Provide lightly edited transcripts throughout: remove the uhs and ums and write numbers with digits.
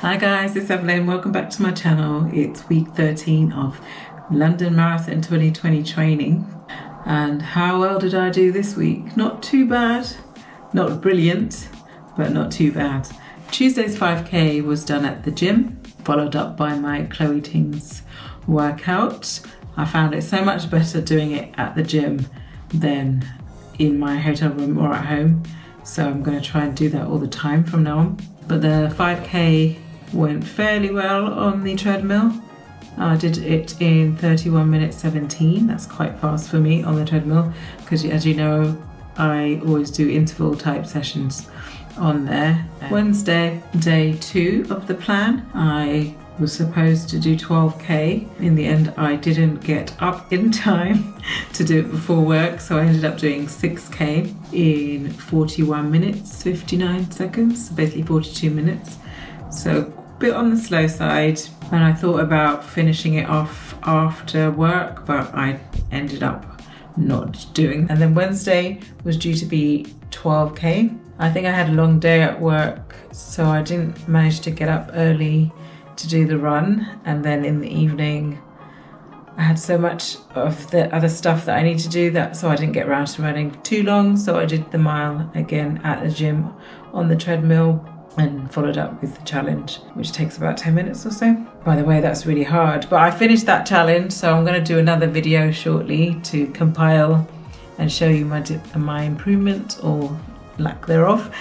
Hi guys, it's Evelyn. Welcome back to my channel. It's week 13 of London Marathon 2020 training. And how well did I do this week? Not too bad. Not brilliant, but not too bad. Tuesday's 5k was done at the gym, followed up by my Chloe Ting's workout. I found it so much better doing it at the gym than in my hotel room or at home. So I'm going to try and do that all the time from now on. But the 5k went fairly well on the treadmill. I did it in 31 minutes 17. That's quite fast for me on the treadmill because, as you know, I always do interval type sessions on there. Wednesday, day 2 of the plan, I was supposed to do 12k. In the end, I didn't get up in time to do it before work, so I ended up doing 6k in 41 minutes 59 seconds, basically 42 minutes. So a bit on the slow side, and I thought about finishing it off after work, but I ended up not doing. And then Wednesday was due to be 12k. I think I had a long day at work, so I didn't manage to get up early to do the run, and then in the evening I had so much of the other stuff that I need to do so I didn't get around to running too long. So I did the mile again at the gym on the treadmill and followed up with the challenge, which takes about 10 minutes or so. By the way, that's really hard, but I finished that challenge, so I'm going to do another video shortly to compile and show you my improvement or lack thereof.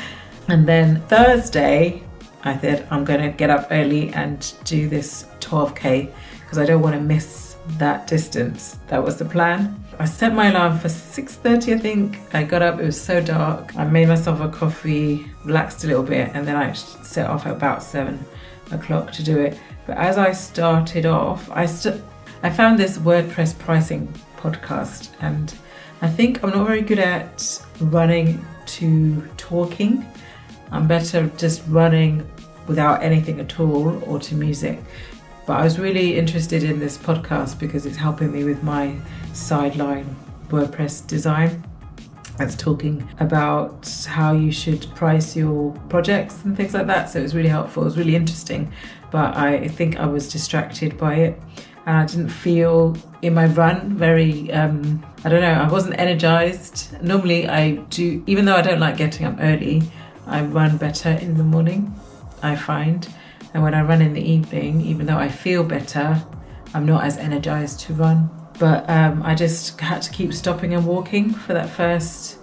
And then Thursday I said I'm going to get up early and do this 12k because I don't want to miss that distance. That was the plan. I set my alarm for 6:30, I think. I got up, it was so dark. I made myself a coffee, relaxed a little bit, and then I set off at about 7 o'clock to do it. But as I started off, I found this WordPress pricing podcast, and I think I'm not very good at running to talking. I'm better just running without anything at all or to music. But I was really interested in this podcast because it's helping me with my sideline WordPress design. It's talking about how you should price your projects and things like that. So it was really helpful. It was really interesting, but I think I was distracted by it. And I didn't feel in my run very, I don't know, I wasn't energized. Normally I do, even though I don't like getting up early, I run better in the morning, I find. And when I run in the evening, even though I feel better, I'm not as energized to run. But I just had to keep stopping and walking for that first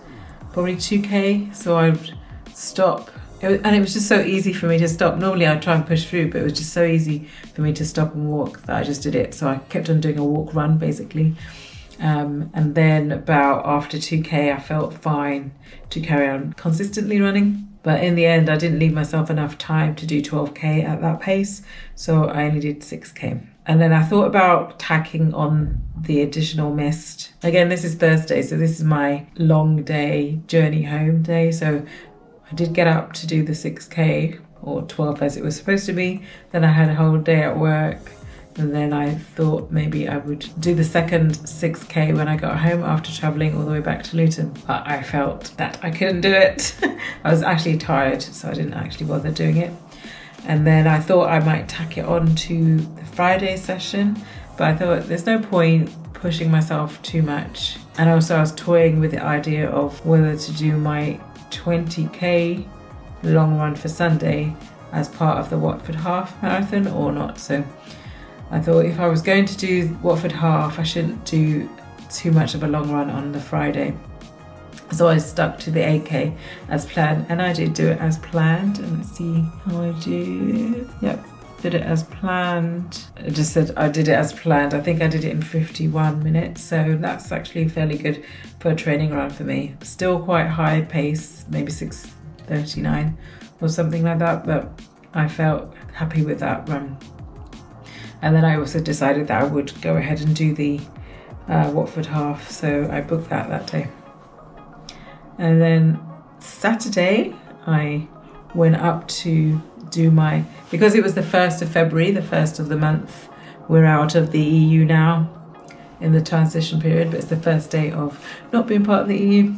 probably 2k. So I would stop. And it was just so easy for me to stop. Normally I'd try and push through, but it was just so easy for me to stop and walk that I just did it. So I kept on doing a walk run basically. And then about after 2k, I felt fine to carry on consistently running. But in the end, I didn't leave myself enough time to do 12k at that pace. So I only did 6k. And then I thought about tacking on the additional mist. Again, this is Thursday, so this is my long day, journey home day. So I did get up to do the 6k or 12 as it was supposed to be. Then I had a whole day at work. And then I thought maybe I would do the second 6k when I got home after traveling all the way back to Luton. But I felt that I couldn't do it. I was actually tired, so I didn't actually bother doing it. And then I thought I might tack it on to the Friday session, but I thought there's no point pushing myself too much. And also I was toying with the idea of whether to do my 20k long run for Sunday as part of the Watford Half Marathon or not. So I thought if I was going to do Watford Half, I shouldn't do too much of a long run on the Friday. So I stuck to the 8k as planned, and I did do it as planned. And let's see how I do. Yep, did it as planned. I just said I did it as planned. I think I did it in 51 minutes, so that's actually fairly good for a training run for me. Still quite high pace, maybe 6:39 or something like that, but I felt happy with that run. And then I also decided that I would go ahead and do the Watford Half, so I booked that day. And then Saturday, I went up to do because it was the 1st of February, the first of the month. We're out of the EU now in the transition period, but it's the first day of not being part of the EU.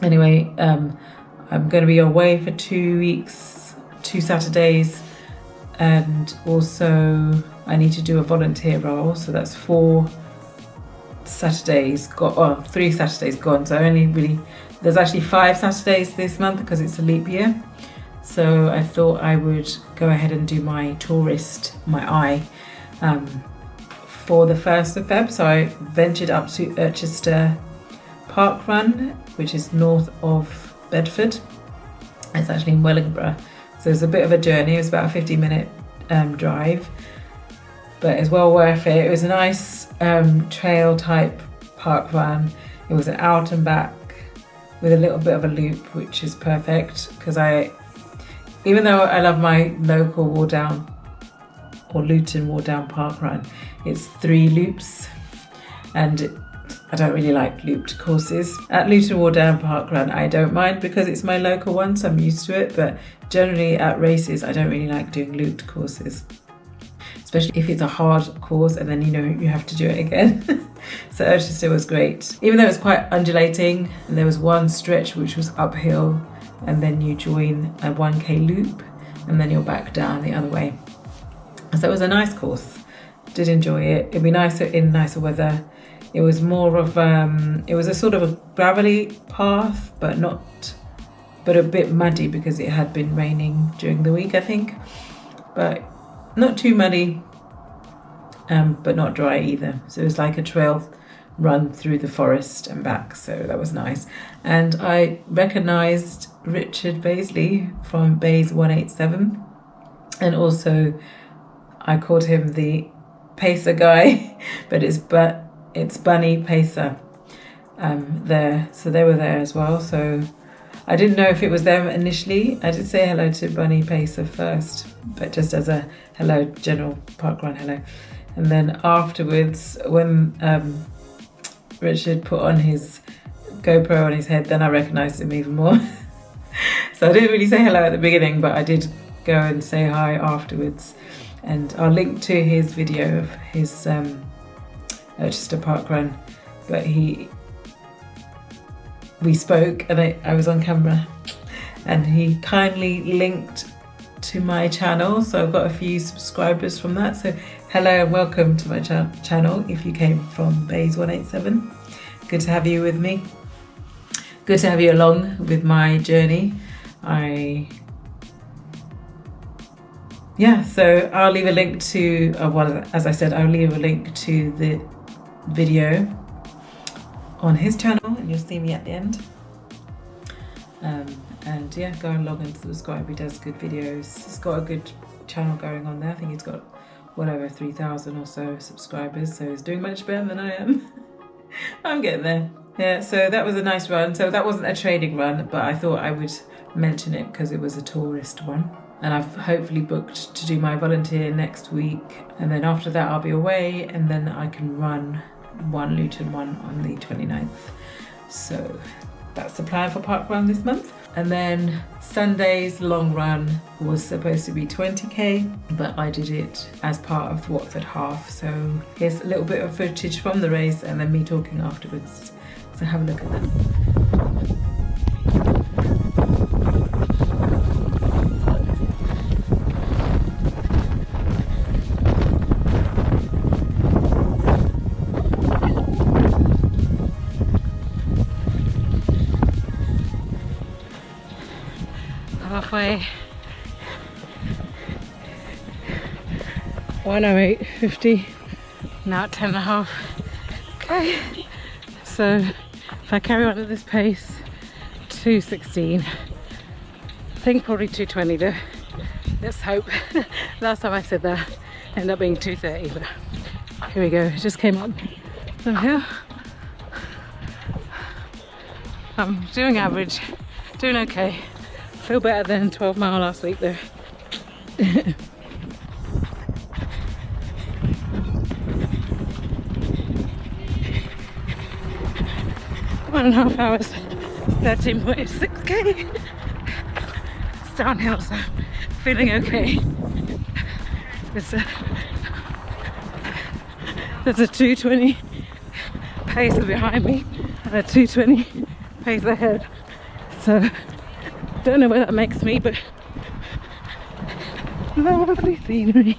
Anyway, I'm going to be away for 2 weeks, 2 Saturdays, and also I need to do a volunteer role, so that's 4 Saturdays got, 3 Saturdays gone, so there's actually 5 Saturdays this month because it's a leap year. So I thought I would go ahead and do my eye for the 1st of Feb. So I ventured up to Urchester Park Run, which is north of Bedford. It's actually in Wellingborough, so it's a bit of a journey. It was about a 50-minute drive, but it's well worth it. It was a nice trail type park run. It was an out and back with a little bit of a loop, which is perfect because even though I love my local Wardown or Luton Wardown park run, it's 3 loops, and I don't really like looped courses. At Luton Wardown park run I don't mind because it's my local one, so I'm used to it, but generally at races I don't really like doing looped courses, especially if it's a hard course and then you have to do it again. So Urchester was great, even though it was quite undulating, and there was one stretch which was uphill, and then you join a 1k loop and then you're back down the other way. So it was a nice course, did enjoy it. It'd be nicer in nicer weather. It was more of it was a sort of a gravelly path, but a bit muddy because it had been raining during the week, I think, but not too muddy, but not dry either. So it was like a trail run through the forest and back, so that was nice. And I recognised Richard Baisley from Bays 187, and also I called him the pacer guy, but it's Bunny Pacer there, so they were there as well. So I didn't know if it was them initially. I did say hello to Bunny Pacer first, but just as a hello, general parkrun hello. And then afterwards, when Richard put on his GoPro on his head, then I recognised him even more. So I didn't really say hello at the beginning, but I did go and say hi afterwards. And I'll link to his video of his Urchester Park Run, but we spoke and I was on camera, and he kindly linked to my channel, so I've got a few subscribers from that. So hello and welcome to my channel if you came from Bays 187. Good to have you with me. Good to have you along with my journey. So I'll leave a link to, as I said, I'll leave a link to the video on his channel, and you'll see me at the end. And yeah, go along and subscribe. He does good videos. He's got a good channel going on there. I think he's got well over 3,000 or so subscribers, so he's doing much better than I am. I'm getting there. Yeah, so that was a nice run. So that wasn't a training run, but I thought I would mention it because it was a tourist one. And I've hopefully booked to do my volunteer next week, and then after that I'll be away, and then I can run one Luton one on the 29th. So that's the plan for parkrun this month. And then Sunday's long run was supposed to be 20k, but I did it as part of the Watford Half. So here's a little bit of footage from the race and then me talking afterwards. So have a look at that. Halfway. 1:08:50. Now at 10.5. Okay. So if I carry on at this pace, 2:16. I think probably 2:20 though. Let's hope. Last time I said that ended up being 2:30, but here we go. It just came up some hill. I'm doing average, doing okay. Feel better than 12 mile last week though. 1.5 hours, 13.6k. It's downhill, so feeling okay. There's a 2:20 pace behind me and a 2:20 pace ahead. So don't know where that makes me, but Lovely scenery.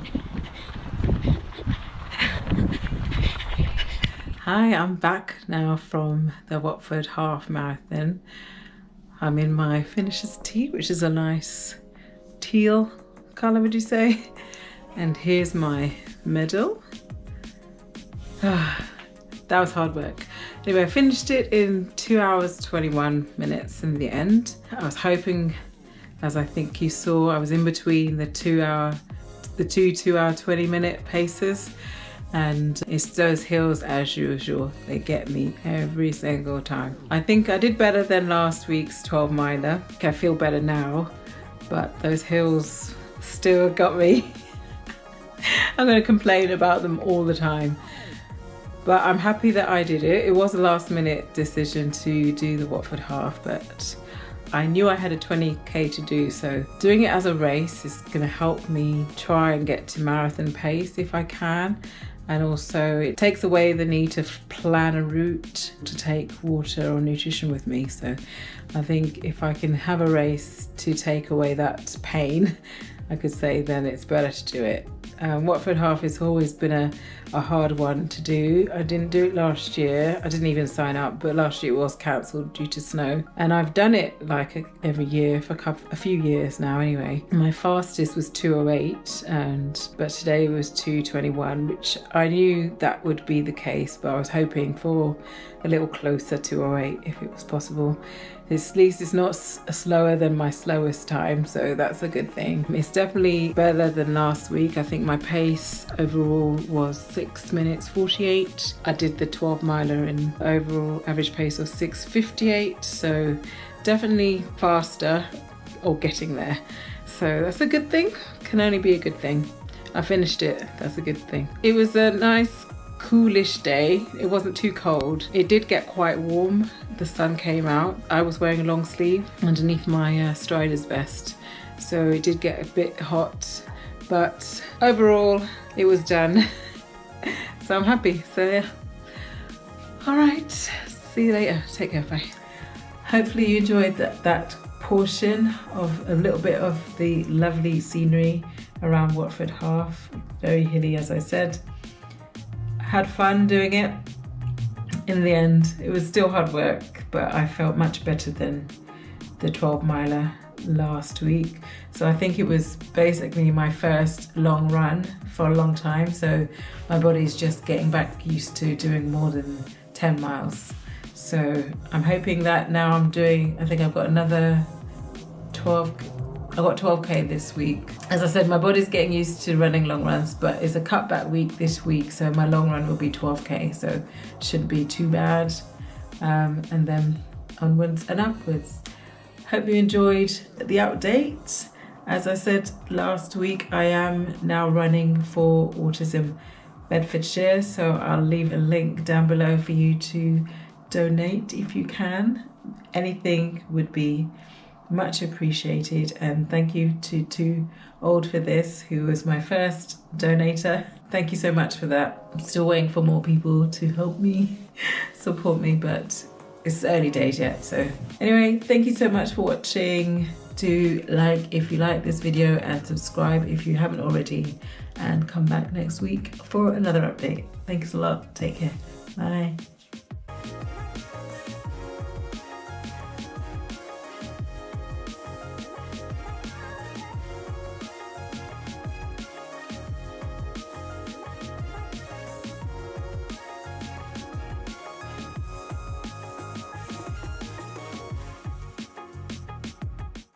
Hi, I'm back now from the Watford Half Marathon. I'm in my finisher's tee, which is a nice teal colour, would you say? And here's my medal. That was hard work. Anyway, I finished it in 2 hours 21 minutes in the end. I was hoping, as I think you saw, I was in between the two 2-hour 20-minute paces. And it's those hills as usual, they get me every single time. I think I did better than last week's 12 miler. I feel better now, but those hills still got me. I'm going to complain about them all the time. But I'm happy that I did it. It was a last minute decision to do the Watford Half, but I knew I had a 20k to do, so doing it as a race is going to help me try and get to marathon pace if I can. And also it takes away the need to plan a route to take water or nutrition with me. So I think if I can have a race to take away that pain, I could say then it's better to do it. Watford Half has always been a hard one to do. I didn't do it last year. I didn't even sign up, but last year it was cancelled due to snow. And I've done it like every year for a few years now anyway. My fastest was 2:08, but today was 2:21, which I knew that would be the case, but I was hoping for a little closer to 2:08 if it was possible. At least it's not slower than my slowest time, so that's a good thing. It's definitely better than last week. I think my pace overall was 6 minutes 48. I did the 12 miler and overall average pace was 6:58, so definitely faster or getting there. So that's a good thing, can only be a good thing. I finished it, that's a good thing. It was a nice coolish day. It wasn't too cold. It did get quite warm. The sun came out. I was wearing a long sleeve underneath my strider's vest, so it did get a bit hot, but overall it was done. So I'm happy. So yeah. All right, see you later. Take care, bye. Hopefully you enjoyed that portion of a little bit of the lovely scenery around Watford Half. Very hilly, as I said. Had fun doing it. In the end, it was still hard work, but I felt much better than the 12 miler last week. So I think it was basically my first long run for a long time. So my body's just getting back used to doing more than 10 miles. So I'm hoping that now I'm doing, I think I've got another 12k this week. As I said, my body's getting used to running long runs, but it's a cutback week this week, so my long run will be 12k, so it shouldn't be too bad. And then onwards and upwards. Hope you enjoyed the update. As I said last week, I am now running for Autism Bedfordshire, so I'll leave a link down below for you to donate if you can. Anything would be much appreciated, and thank you to Too Old for This, who was my first donator. Thank you so much for that. I'm still waiting for more people to help me, support me, but it's early days yet. So anyway, thank you so much for watching. Do like if you like this video and subscribe if you haven't already, and come back next week for another update. Thanks a lot. Take care. Bye.